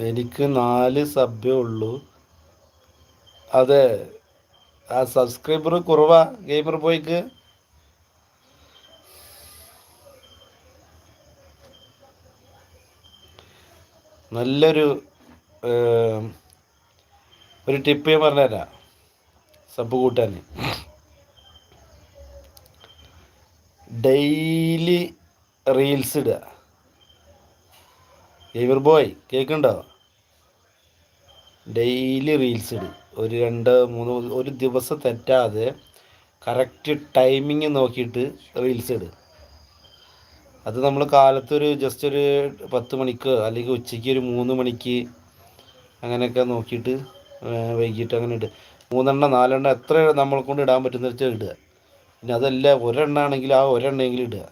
എനിക്ക് 4 സബ്ബേ ഉള്ളൂ. അതെ, ആ സബ്സ്ക്രൈബർ കുറവാ ഗെയിമർ ബോയ്ക്ക്. നല്ലൊരു ഒരു ടിപ്പ് ഞാൻ പറഞ്ഞുതരാം സബ് കൂട്ടാൻ. ഡെയിലി റീൽസ് ഇടുക. ഗെയിമർ ബോയ് കേൾക്കുന്നുണ്ടോ? ഡെയിലി റീൽസ് ഇടുക. ഒരു 2-3 ഒരു ദിവസം തെറ്റാതെ കറക്റ്റ് ടൈമിങ് നോക്കിയിട്ട് റീൽസ് ഇടുക. അത് നമ്മൾ കാലത്തൊരു ജസ്റ്റ് ഒരു 10 മണിക്ക് അല്ലെങ്കിൽ ഉച്ചയ്ക്ക് ഒരു 3 മണിക്ക് അങ്ങനെയൊക്കെ നോക്കിയിട്ട് വൈകിട്ട് അങ്ങനെ ഇടുക. 3 4 എത്ര നമ്മളെ കൊണ്ട് ഇടാൻ പറ്റുന്ന വെച്ചാൽ ഇടുക. പിന്നെ അതല്ല ഒരെണ്ണ ആണെങ്കിൽ ആ ഒരെണ്ണമെങ്കിലും ഇടുക.